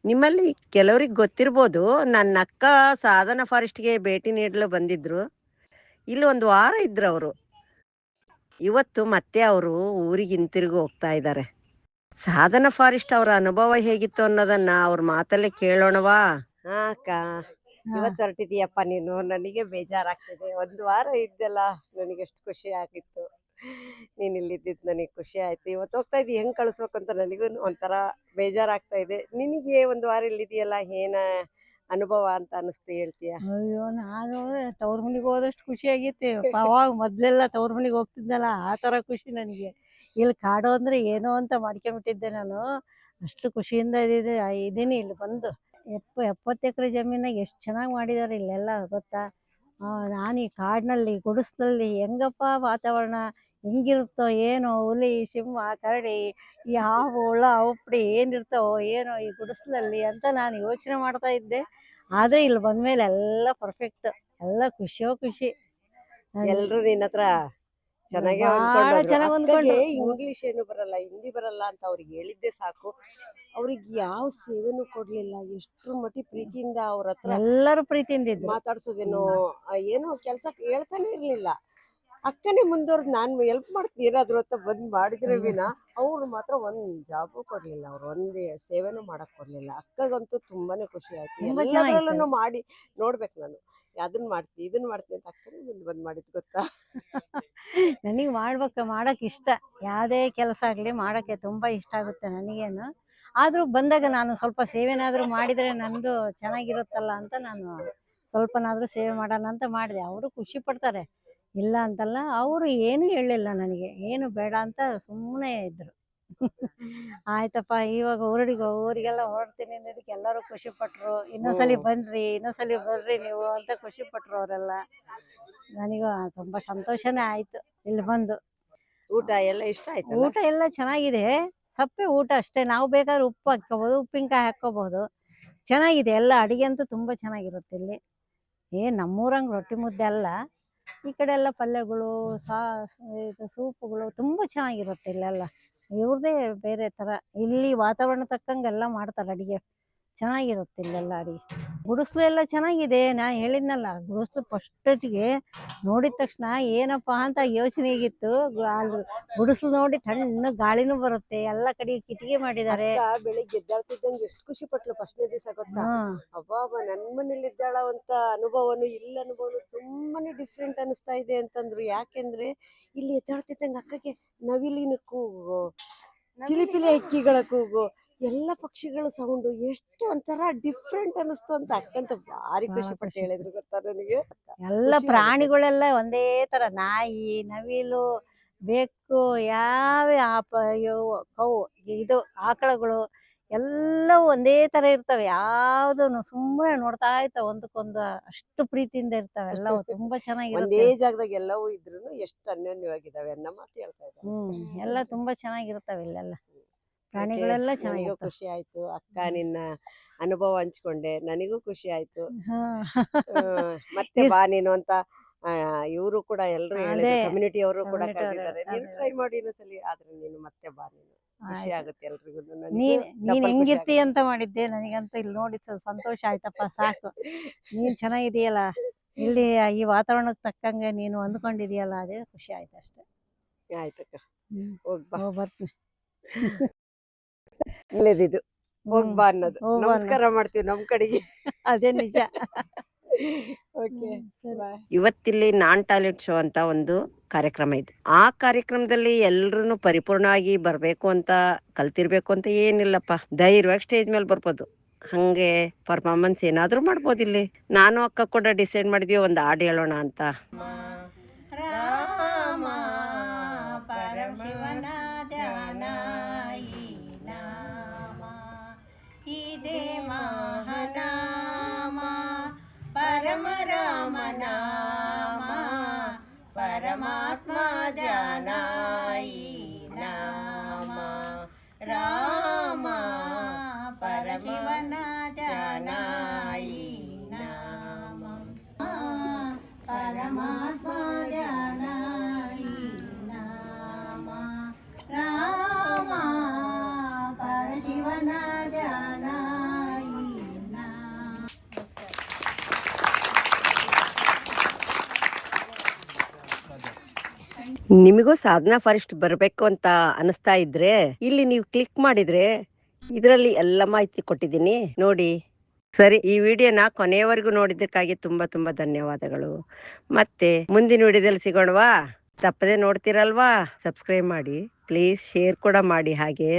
ನಿಮ್ಮಲ್ಲಿ ಕೆಲವ್ರಿಗೆ ಗೊತ್ತಿರ್ಬೋದು, ನನ್ನ ಅಕ್ಕ ಸಾಧನ ಫಾರೆಸ್ಟ್‌ಗೆ ಭೇಟಿ ನೀಡಲು ಬಂದಿದ್ರು. ಇಲ್ಲಿ ಒಂದು ವಾರ ಇದ್ರು ಅವರು. ಇವತ್ತು ಮತ್ತೆ ಅವರು ಊರಿಗೆ ಹಿಂತಿರುಗಿ ಹೋಗ್ತಾ ಇದ್ದಾರೆ. ಸಾಧನ ಫಾರೆಸ್ಟ್ ಅವರ ಅನುಭವ ಹೇಗಿತ್ತು ಅನ್ನೋದನ್ನ ಅವ್ರ ಮಾತಲ್ಲೇ ಕೇಳೋಣವಾ? ಹಾ ಅಕ್ಕ, ಇವತ್ತು ಹೊರಟಿದೀಯಪ್ಪ ನೀನು. ನನಗೆ ಬೇಜಾರಾಗ್ತಿದೆ. ಒಂದು ವಾರ ಇದ್ದಲ್ಲ, ನನಗೆ ಎಷ್ಟು ಖುಷಿ ಆಗಿತ್ತು. ನೀನ್ ಇಲ್ಲಿದ್ದಿದ್ದು ನನಗೆ ಖುಷಿ ಆಯ್ತು. ಇವತ್ತು ಹೋಗ್ತಾ ಇದ್ದೀವಿ, ಹೆಂಗ್ ಕಳಿಸ್ಬೇಕು ಅಂತ ನನಗೂ ಒಂಥರ ಬೇಜಾರಾಗ್ತಾ ಇದೆ. ನಿನಗೆ ಒಂದು ವಾರ ಇಲ್ಲಿದೆಯಲ್ಲ, ಏನ ಅನುಭವ ಅಂತ ಅನಿಸ್ತು, ಹೇಳ್ತೀಯ? ಅಯ್ಯೋ, ನಾನು ತವ್ರ ಮನೆಗೆ ಹೋದಷ್ಟು ಖುಷಿ ಆಗೈತಿ. ಅವಾಗ ಮೊದ್ಲೆಲ್ಲ ತವ್ರ ಮನೆಗೆ ಹೋಗ್ತಿದ್ನಲ್ಲ, ಆ ತರ ಖುಷಿ ನನಗೆ. ಇಲ್ಲಿ ಕಾಡು ಅಂದ್ರೆ ಏನೋ ಅಂತ ಮಾಡ್ಕೊಂಡ್ಬಿಟ್ಟಿದ್ದೆ ನಾನು. ಅಷ್ಟು ಖುಷಿಯಿಂದ ಇದೀನಿ ಇಲ್ಲಿ ಬಂದು. 70 ಎಕರೆ ಜಮೀನಾಗ ಎಷ್ಟು ಚೆನ್ನಾಗಿ ಮಾಡಿದಾರೆ ಇಲ್ಲೆಲ್ಲ, ಗೊತ್ತಾ? ನಾನು ಈ ಕಾಡಿನಲ್ಲಿ ಗುಡಿಸ್ಲಲ್ಲಿ ಹೆಂಗಪ್ಪ ವಾತಾವರಣ ಹೆಂಗಿರುತ್ತೋ ಏನೋ, ಹುಲಿ ಸಿಂಹ ಕರಡಿ ಈ ಹಾವು ಹುಳ ಉಪ್ಪಡಿ ಏನಿರ್ತಾವೋ ಏನೋ ಈ ಗುಡಿಸ್ಲಲ್ಲಿ ಅಂತ ನಾನು ಯೋಚನೆ ಮಾಡ್ತಾ ಇದ್ದೆ. ಆದ್ರೆ ಇಲ್ಲಿ ಬಂದ್ಮೇಲೆ ಎಲ್ಲ ಪರ್ಫೆಕ್ಟ್, ಎಲ್ಲ ಖುಷಿಯೋ ಖುಷಿ. ಎಲ್ರು ನಿನ್ನ ಹತ್ರ ಚೆನ್ನಾಗಿ ಭಾಳ ಚೆನ್ನಾಗಿ ಹೊಂದ್ಕೊಂಡ್ರು. ಇಂಗ್ಲಿಷ್ ಏನು ಬರಲ್ಲ, ಹಿಂದಿ ಬರಲ್ಲ ಅಂತ ಅವ್ರಿಗೆ ಹೇಳಿದ್ದೆ ಸಾಕು. ಅವ್ರಿಗೆ ಯಾವ ಸೇವೆನೂ ಕೊಡ್ಲಿಲ್ಲ. ಎಷ್ಟ್ರ ಮಟ್ಟಿ ಪ್ರೀತಿಯಿಂದ ಅವ್ರ ಹತ್ರ ಎಲ್ಲರೂ ಪ್ರೀತಿಯಿಂದ ಇದ್ರು. ಮಾತಾಡ್ಸೋದೇನೋ ಏನೋ ಕೆಲಸ ಹೇಳ್ತಾನೆ ಇರ್ಲಿಲ್ಲ. ಅಕ್ಕನೇ ಮುಂದುವರೆದು ನಾನು ಹೆಲ್ಪ್ ಮಾಡ್ತೀನಿ ಏನಾದ್ರು ಅಂತ ಬಂದ್ ಮಾಡಿದ್ರೆ ವಿನ ಅವ್ರು ಮಾತ್ರ ಒಂದ್ ಜಾಬು ಕೊಡ್ಲಿಲ್ಲ. ಅವ್ರು ಒಂದೇ ಸೇವೆನೂ ಮಾಡಕ್ ಕೊಡ್ಲಿಲ್ಲ. ಅಕ್ಕಗಂತೂ ತುಂಬಾನೇ ಖುಷಿ ಆಯ್ತು. ತುಂಬಾ ಎಲ್ಲದ್ರಲ್ಲೂ ಮಾಡಿ ನೋಡ್ಬೇಕು ನಾನು, ಅದನ್ನ ಮಾಡ್ತೀನಿ ಇದನ್ನ ಮಾಡ್ತೀನಿ ಅಂತ ಅಕ್ಕನೇ ಮುಂದೆ ಬಂದ್ ಮಾಡಿದ್, ಗೊತ್ತಾ? ನನಗೆ ಮಾಡಕ್ ಇಷ್ಟ. ಯಾವುದೇ ಕೆಲಸ ಆಗ್ಲಿ ಮಾಡಕ್ಕೆ ತುಂಬಾ ಇಷ್ಟ ಆಗುತ್ತೆ ನನಗೇನು. ಆದ್ರೂ ಬಂದಾಗ ನಾನು ಸ್ವಲ್ಪ ಸೇವೆನಾದ್ರೂ ಮಾಡಿದ್ರೆ ನಂದು ಚೆನ್ನಾಗಿರುತ್ತಲ್ಲ ಅಂತ ನಾನು ಸ್ವಲ್ಪನಾದ್ರೂ ಸೇವೆ ಮಾಡೋಣ ಅಂತ ಮಾಡಿದೆ. ಅವರು ಖುಷಿ ಪಡ್ತಾರೆ, ಇಲ್ಲ ಅಂತಲ್ಲ. ಅವರು ಏನು ಹೇಳಿಲ್ಲ ನನಗೆ, ಏನು ಬೇಡ ಅಂತ ಸುಮ್ಮನೆ ಇದ್ರು. ಆಯ್ತಪ್ಪ, ಇವಾಗ ಊರಿಗೆಲ್ಲ ಹೊರಡ್ತೀನಿ ಅನ್ನೋದಕ್ಕೆ ಎಲ್ಲರೂ ಖುಷಿ ಪಟ್ರು. ಇನ್ನೊಂದ್ಸಲಿ ಬರ್ರಿ ನೀವು ಅಂತ ಖುಷಿ ಪಟ್ರು ಅವರೆಲ್ಲ. ನನಗೂ ತುಂಬಾ ಸಂತೋಷನೇ ಆಯ್ತು ಇಲ್ಲಿ ಬಂದು. ಊಟ ಎಲ್ಲ ಇಷ್ಟ ಆಯ್ತು. ಊಟ ಎಲ್ಲ ಚೆನ್ನಾಗಿದೆ, ಸಪ್ಪೆ ಊಟ ಅಷ್ಟೇ. ನಾವು ಬೇಕಾದ್ರೆ ಉಪ್ಪು ಹಾಕ್ಕೋಬಹುದು, ಉಪ್ಪಿನಕಾಯಿ ಹಾಕ್ಕೋಬಹುದು. ಚೆನ್ನಾಗಿದೆ ಎಲ್ಲ. ಅಡಿಗೆ ಅಂತೂ ತುಂಬಾ ಚೆನ್ನಾಗಿರುತ್ತೆ ಇಲ್ಲಿ. ನಮ್ಮೂರಂಗ್ ರೊಟ್ಟಿ ಮುದ್ದೆ ಅಲ್ಲ, ಈ ಕಡೆ ಎಲ್ಲ ಪಲ್ಯಗಳು ಇದು ಸೂಪುಗಳು ತುಂಬಾ ಚೆನ್ನಾಗಿರುತ್ತೆ ಇಲ್ಲೆಲ್ಲ. ಇವ್ರದೇ ಬೇರೆ ತರ. ಇಲ್ಲಿ ವಾತಾವರಣ ತಕ್ಕಂಗೆ ಎಲ್ಲ ಮಾಡ್ತಾರೆ ಅಡಿಗೆ, ಚೆನ್ನಾಗಿರುತ್ತೆ ಇಲ್ಲೆಲ್ಲ ಅಡಿಗೆ. ಗುಡಿಸ್ಲು ಎಲ್ಲ ಚೆನ್ನಾಗಿದೆ. ನಾನು ಹೇಳಿದ್ನಲ್ಲ, ಗುಡಿಸ್ಲು ಫಸ್ಟಿಗೆ ನೋಡಿದ ತಕ್ಷಣ ಏನಪ್ಪಾ ಅಂತ ಯೋಚನೆ ಆಗಿತ್ತು. ಗುಡಿಸ್ಲು ನೋಡಿ ತಣ್ಣ ಗಾಳಿನೂ ಬರುತ್ತೆ, ಎಲ್ಲ ಕಡೆ ಕಿಟಿಕಿ ಮಾಡಿದ್ದಾರೆ. ಬೆಳಿಗ್ಗೆ ಎದ್ದಾಳ್ತಿದ್ದಂಗೆ ಎಷ್ಟು ಖುಷಿ ಪಟ್ಲು ಫಸ್ಟ್ನೇ ದಿವಸ, ಗೊತ್ತಾ? ಅಬ್ಬಾಬ, ನನ್ ಮನೇಲಿ ಇದ್ದಾಳ ಅಂತ ಅನುಭವನು ಇಲ್ಲಿ ಅನುಭವನು ತುಂಬಾನೇ ಡಿಫ್ರೆಂಟ್ ಅನಿಸ್ತಾ ಇದೆ ಅಂತಂದ್ರು. ಯಾಕೆಂದ್ರೆ ಇಲ್ಲಿ ಎದ್ದಾಳ್ತಿದ್ದಂಗೆ ಅಕ್ಕಗೆ ನವಿಲಿನ ಕೂಗು, ಕಿಲಿಪಿಲಿ ಹಕ್ಕಿಗಳ ಕೂಗು, ಎಲ್ಲ ಪಕ್ಷಿಗಳ ಸೌಂಡು ಎಷ್ಟು ಒಂಥರ ಡಿಫ್ರೆಂಟ್ ಅನಿಸ್ತು ಅಂತ ಅಕ್ಕಂತ ಭಾರಿ ಖುಷಿ ಪಟ್ಟು ಹೇಳಿದ್ರು, ಗೊತ್ತಾ ನನಗೆ? ಎಲ್ಲ ಪ್ರಾಣಿಗಳೆಲ್ಲ ಒಂದೇ ತರ, ನಾಯಿ ನವಿಲು ಬೆಕ್ಕು ಕೌ ಇದು ಆಕಳಗಳು ಎಲ್ಲವೂ ಒಂದೇ ತರ ಇರ್ತವೆ. ಯಾವ್ದು ಸುಮ್ಮನೆ ನೋಡ್ತಾ ಇರ್ತಾವ, ಒಂದಕ್ಕೊಂದು ಅಷ್ಟು ಪ್ರೀತಿಯಿಂದ ಇರ್ತಾವೆ ಎಲ್ಲವೂ. ತುಂಬಾ ಚೆನ್ನಾಗಿರುತ್ತೆ. ಒಂದೇ ಜಾಗದಾಗ ಎಲ್ಲವೂ ಇದ್ರು ಎಷ್ಟು ಅನ್ಯೋನ್ಯವಾಗಿದ್ದಾವೆ ಅನ್ನೋ ಮಾತು ಹೇಳ್ತಾ ಇದ್ದಾರೆ. ಎಲ್ಲ ತುಂಬಾ ಚೆನ್ನಾಗಿರ್ತವೆ ಇಲ್ಲೆಲ್ಲ. ಪ್ರಾಣಿಗಳೆಲ್ಲ ಚೆನ್ನಾಗಿ. ಖುಷಿ ಆಯ್ತು ಅಕ್ಕ, ನಿನ್ನ ಅನುಭವ ಹಂಚ್ಕೊಂಡೆ, ನನಗೂ ಖುಷಿ ಆಯ್ತು. ಮತ್ತೆ ಬಾ ನೀನು ಅಂತ ಇವರು ಕೂಡ ಎಲ್ರು ಹೇಳಿದ್ರು, ಕಮ್ಯುನಿಟಿ ಅವರು ಕೂಡ ಕರೆದಿದ್ದಾರೆ. ನೀನು ಟ್ರೈ ಮಾಡಿ ಇನ್ನೊಂದ್ಸಲಿ, ಆದ್ರೆ ನೀನು ಮತ್ತೆ ಬಾ, ನೀನು ಖುಷಿ ಆಗುತ್ತೆ ಎಲ್ರಿಗೂ. ನೀನ್ ಹೆಂಗಿರ್ತಿ ಅಂತ ಮಾಡಿದ್ದೆ, ನನಗಂತ ಇಲ್ಲಿ ನೋಡಿ ಸಂತೋಷ ಆಯ್ತಪ್ಪ, ಸಾಕು. ನೀನ್ ಚೆನ್ನಾಗಿದೆಯಲ್ಲ ಇಲ್ಲಿ, ಈ ವಾತಾವರಣಕ್ಕೆ ತಕ್ಕಂಗೆ ನೀನು ಹೊಂದ್ಕೊಂಡಿದೀಯಲ್ಲ, ಅದೇ ಖುಷಿ ಆಯ್ತು ಅಷ್ಟೇ. ಆಯ್ತಕ್ಕ, ಬರ್ತೀನಿ. ಒಳ್ಳೇದಿದು, ಹೋಗ್ಬಾ ಅನ್ನೋದು. ನಮಸ್ಕಾರ ಮಾಡ್ತೀವಿ ನಮ್ ಕಡೆಗೆ, ಅದೇ ನಿಜ. ಇವತ್ತಿಲ್ಲಿ ನಾನ್ ಟಾಯ್ಲೆಟ್ ಶೋ ಅಂತ ಒಂದು ಕಾರ್ಯಕ್ರಮ ಇದೆ. ಆ ಕಾರ್ಯಕ್ರಮದಲ್ಲಿ ಎಲ್ರು ಪರಿಪೂರ್ಣವಾಗಿ ಬರ್ಬೇಕು ಅಂತ, ಕಲ್ತಿರ್ಬೇಕು ಅಂತ ಏನಿಲ್ಲಪ್ಪ. ಧೈರ್ಯವಾಗಿ ಸ್ಟೇಜ್ ಮೇಲೆ ಬರ್ಬೋದು, ಹಂಗೆ ಪರ್ಫಾರ್ಮೆನ್ಸ್ ಏನಾದ್ರೂ ಮಾಡ್ಬೋದು ಇಲ್ಲಿ. ನಾನು ಅಕ್ಕ ಕೂಡ ಡಿಸೈಡ್ ಮಾಡಿದ್ವಿ ಒಂದು ಹಾಡು ಹೇಳೋಣ ಅಂತ. ರಾಮ ಪರಮಶಿವನ ಧ್ಯಾನ ಇದೇ ಮಹಾನಾಮ, ಪರಮ ರಾಮ ನಾಮ, ಪರಮಾತ್ಮ ಧ್ಯಾನ ನಾಮ. ರಾಮ ಪರಶಿವನ ಧ್ಯಾನ ನಾಮ, ಪರಮಾತ್ಮ ಧ್ಯಾನ ನಾಮ. ರಾಮ ಪರಶಿವನ ಧ್ಯಾನ ನಿಮಗೂ ಸಾಧನಾ ಫಾರೆಸ್ಟ್ ಬರಬೇಕು ಅಂತ ಅನಿಸ್ತಾ ಇದ್ರೆ ಇಲ್ಲಿ ನೀವು ಕ್ಲಿಕ್ ಮಾಡಿದ್ರೆ ಇದರಲ್ಲಿ ಎಲ್ಲ ಮಾಹಿತಿ ಕೊಟ್ಟಿದ್ದೀನಿ ನೋಡಿ. ಸರಿ, ಈ ವಿಡಿಯೋನ ಕೊನೆಯವರೆಗೂ ನೋಡಿದ್ದಕ್ಕಾಗಿ ತುಂಬಾ ತುಂಬಾ ಧನ್ಯವಾದಗಳು. ಮತ್ತೆ ಮುಂದಿನ ವಿಡಿಯೋದಲ್ಲಿ ಸಿಗೋಣವಾ? ತಪ್ಪದೆ ನೋಡ್ತೀರಲ್ವಾ? ಸಬ್ಸ್ಕ್ರೈಬ್ ಮಾಡಿ, ಪ್ಲೀಸ್ ಶೇರ್ ಕೂಡ ಮಾಡಿ ಹಾಗೆ.